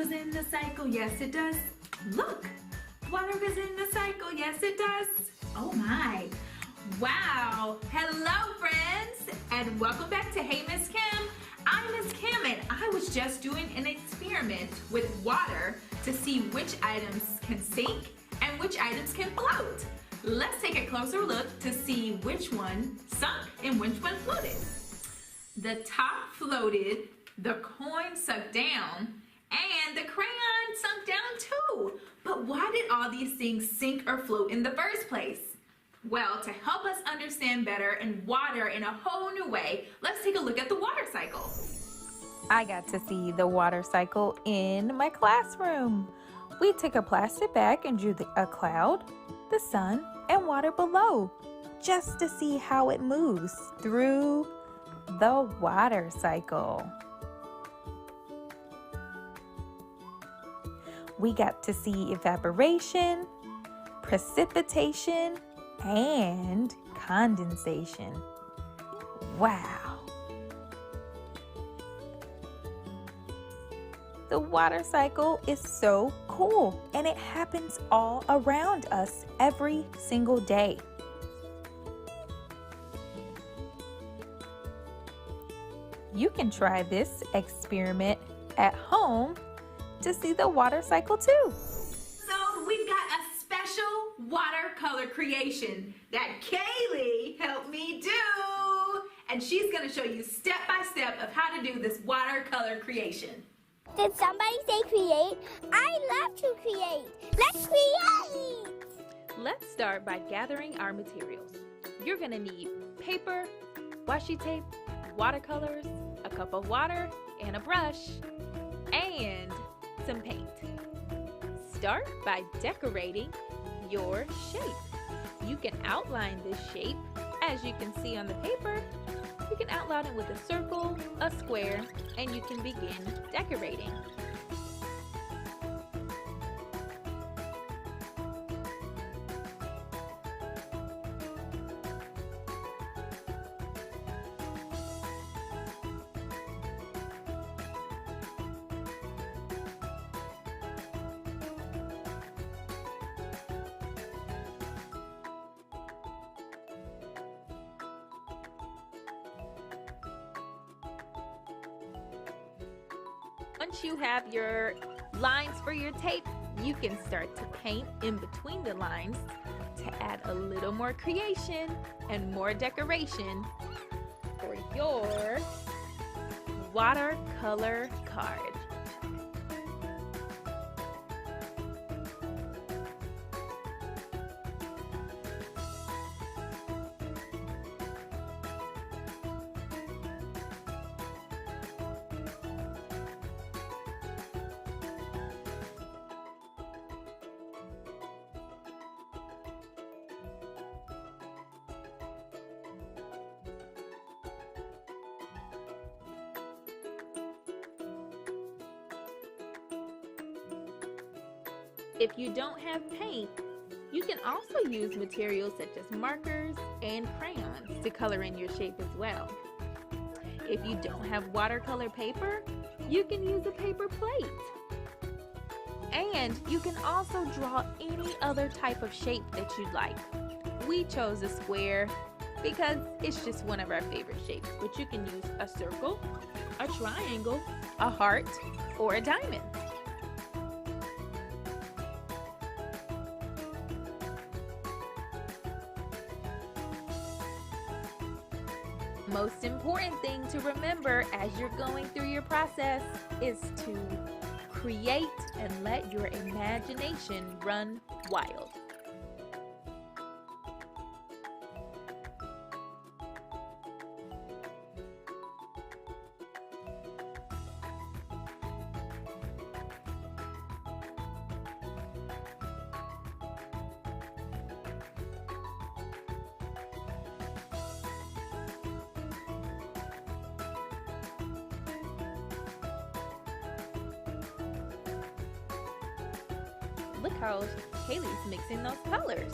goes in the cycle, yes it does. Look, water goes in the cycle, yes it does. Oh my. Wow. Hello friends, and welcome back to Hey Miss Kim. I'm Miss Kim, and I was just doing an experiment with water to see which items can sink and which items can float. Let's take a closer look to see which one sunk and which one floated. The top floated, the coin sunk down, and the crayon sunk down too. But why did all these things sink or float in the first place? Well, to help us understand better and water in a whole new way, let's take a look at the water cycle. I got to see the water cycle in my classroom. We took a plastic bag and drew a cloud, the sun, and water below, just to see how it moves through the water cycle. We got to see evaporation, precipitation, and condensation. Wow! The water cycle is so cool, and it happens all around us every single day. You can try this experiment at home to see the water cycle too. So we've got a special watercolor creation that Kaylee helped me do. And she's gonna show you step by step of how to do this watercolor creation. Did somebody say create? I love to create. Let's create! Let's start by gathering our materials. You're gonna need paper, washi tape, watercolors, a cup of water, and a brush, and some paint. Start by decorating your shape. You can outline this shape. As you can see on the paper, you can outline it with a circle, a square, and you can begin decorating. Once you have your lines for your tape, you can start to paint in between the lines to add a little more creation and more decoration for your watercolor card. If you don't have paint, you can also use materials such as markers and crayons to color in your shape as well. If you don't have watercolor paper, you can use a paper plate. And you can also draw any other type of shape that you'd like. We chose a square because it's just one of our favorite shapes, but you can use a circle, a triangle, a heart, or a diamond. Most important thing to remember as you're going through your process is to create and let your imagination run wild. Look how Kaylee's mixing those colors.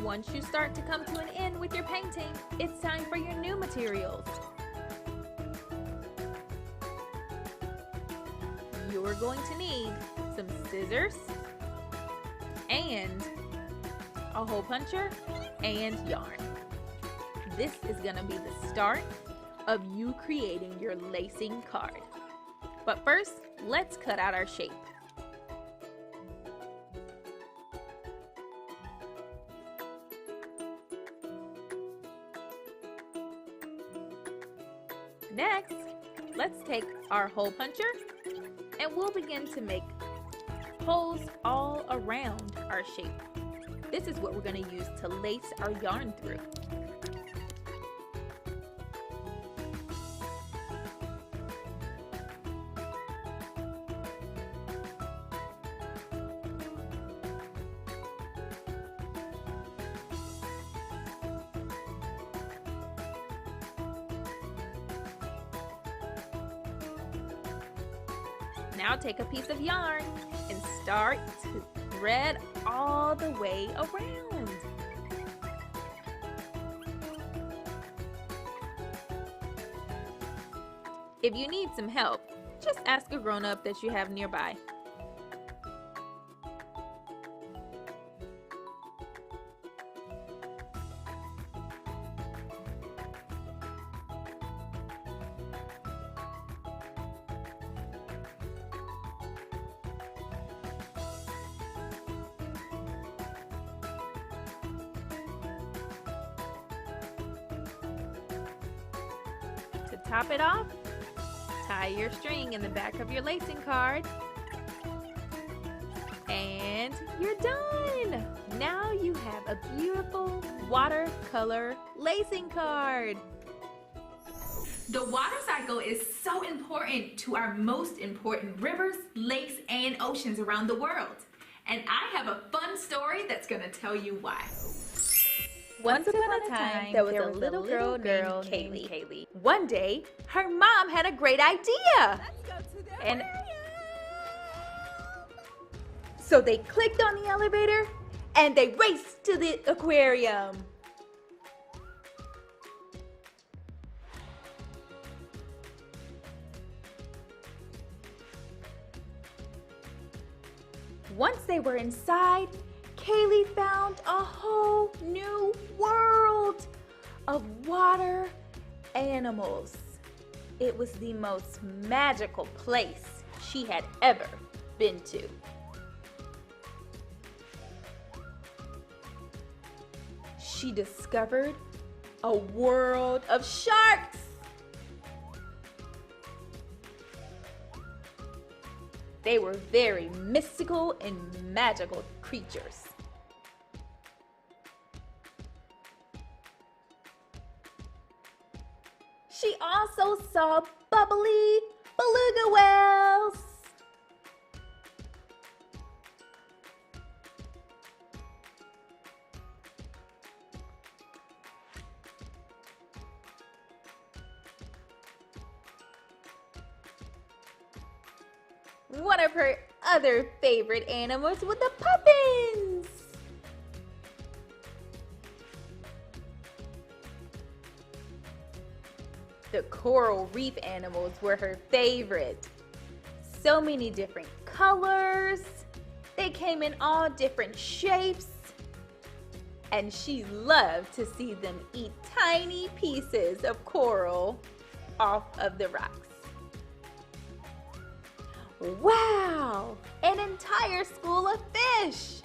Once you start to come to an end with your painting, it's time for your new materials. You're going to need some scissors and a hole puncher and yarn. This is going to be the start of you creating your lacing card. But first, let's cut out our shape. Next, let's take our hole puncher and we'll begin to make holes all around our shape. This is what we're going to use to lace our yarn through. Now take a piece of yarn and start to thread all the way around. If you need some help, just ask a grown-up that you have nearby. To top it off, tie your string in the back of your lacing card. And you're done! Now you have a beautiful watercolor lacing card. The water cycle is so important to our most important rivers, lakes, and oceans around the world. And I have a fun story that's gonna tell you why. Once upon a time, there was a little girl named Kaylee. One day, her mom had a great idea. And so they clicked on the elevator and they raced to the aquarium. Once they were inside, Kaylee found a whole new world of water animals. It was the most magical place she had ever been to. She discovered a world of sharks. They were very mystical and magical creatures. She also saw bubbly beluga whales. One of her other favorite animals was the puffins. The coral reef animals were her favorite. So many different colors. They came in all different shapes. And she loved to see them eat tiny pieces of coral off of the rocks. Wow! An entire school of fish!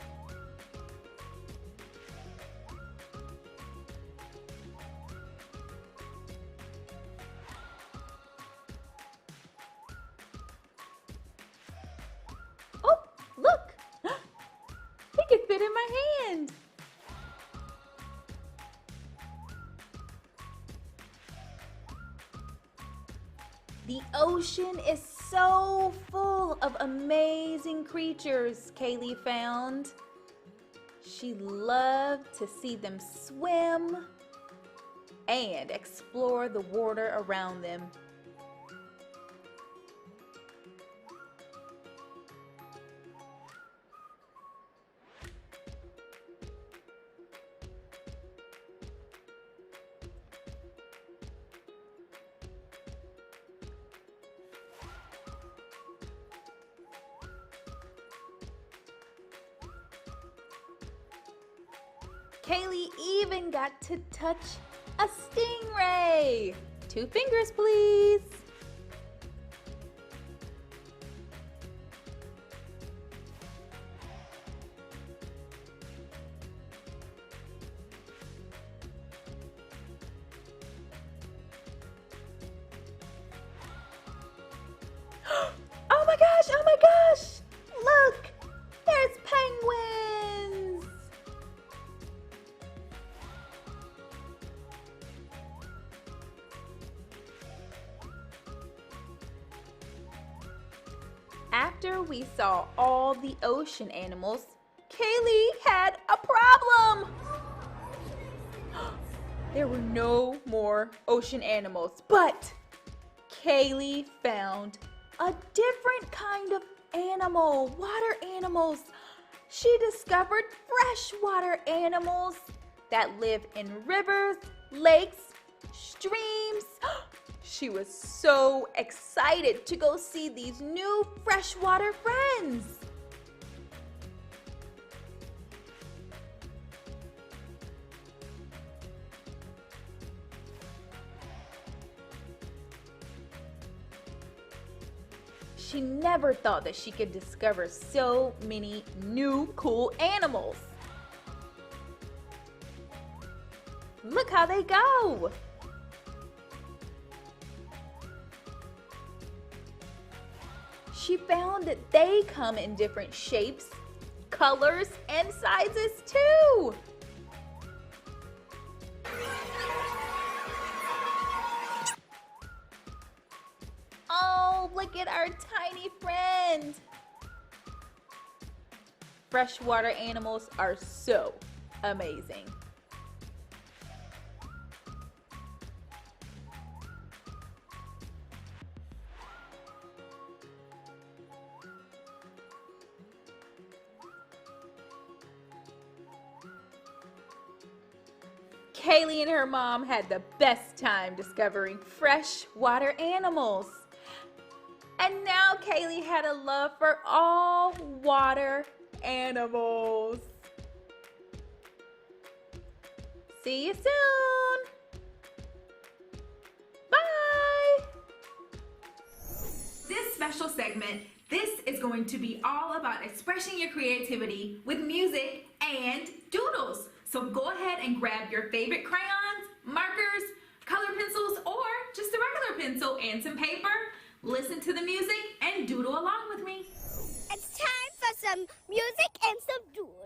Oh, look! It can fit in my hand! The ocean is so full of amazing creatures Kaylee found. She loved to see them swim and explore the water around them. Kaylee even got to touch a stingray. 2 fingers, please. Oh my gosh, oh my gosh! Look, there's penguins! After we saw all the ocean animals, Kaylee had a problem! There were no more ocean animals, but Kaylee found a different kind of animal, water animals. She discovered freshwater animals that live in rivers, lakes, streams. She was so excited to go see these new freshwater friends. She never thought that she could discover so many new cool animals. Look how they go. She found that they come in different shapes, colors, and sizes too. Oh, look at our tiny friend. Freshwater animals are so amazing. Kaylee and her mom had the best time discovering freshwater animals. And now Kaylee had a love for all water animals. See you soon. Bye. This special segment, this is going to be all about expressing your creativity with music and doodles. So go ahead and grab your favorite crayons, markers, color pencils, or just a regular pencil and some paper. Listen to the music and doodle along with me. It's time for some music and some doodles.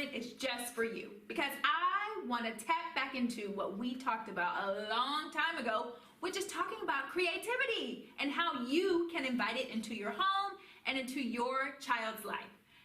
moment is just for you, because I want to tap back into what we talked about a long time ago, which is talking about creativity and how you can invite it into your home and into your child's life.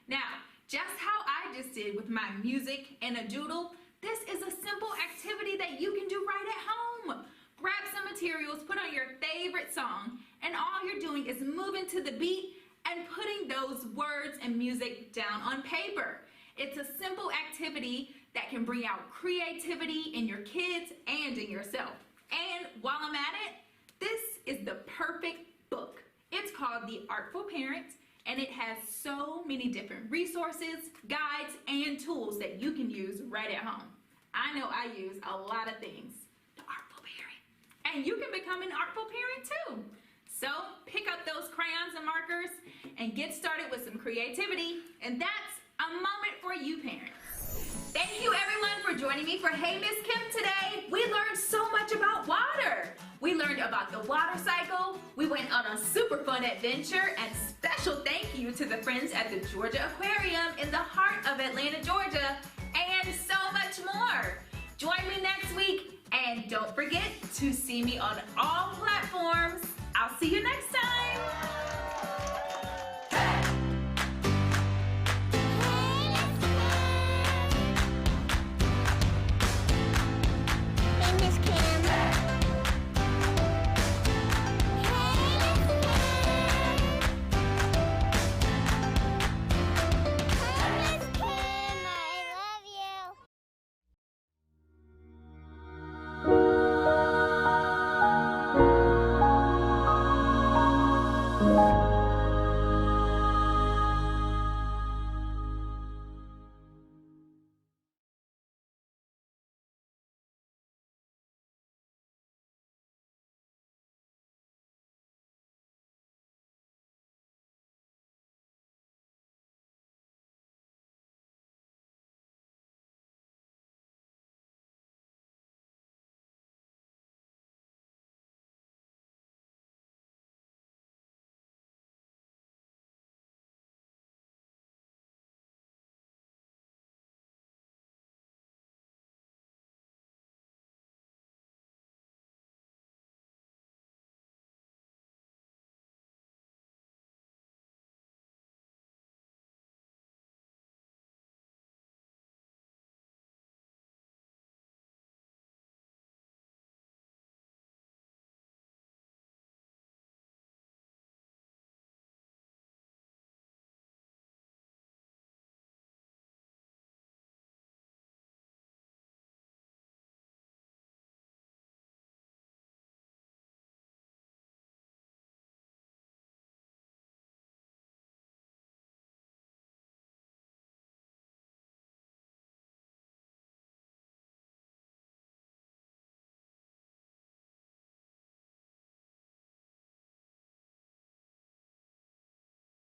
Now, just how I just did with my music and a doodle, this is a simple activity that you can do right at home. Grab some materials, put on your favorite song, and all you're doing is moving to the beat and putting those words and music down on paper. It's a simple activity that can bring out creativity in your kids and in yourself. And while I'm at it, this is the perfect book. It's called The Artful Parent, and it has so many different resources, guides, and tools that you can use right at home. I know I use a lot of things. The Artful Parent. And you can become an artful parent too. So pick up those crayons and markers and get started with some creativity. And that's a moment for you parents. Thank you everyone for joining me for Hey Miss Kim today. We learned so much about water. We learned about the water cycle. We went on a super fun adventure, and special thank you to the friends at the Georgia Aquarium in the heart of Atlanta, Georgia, and so much more. Join me next week, and don't forget to see me on all platforms. I'll see you next time.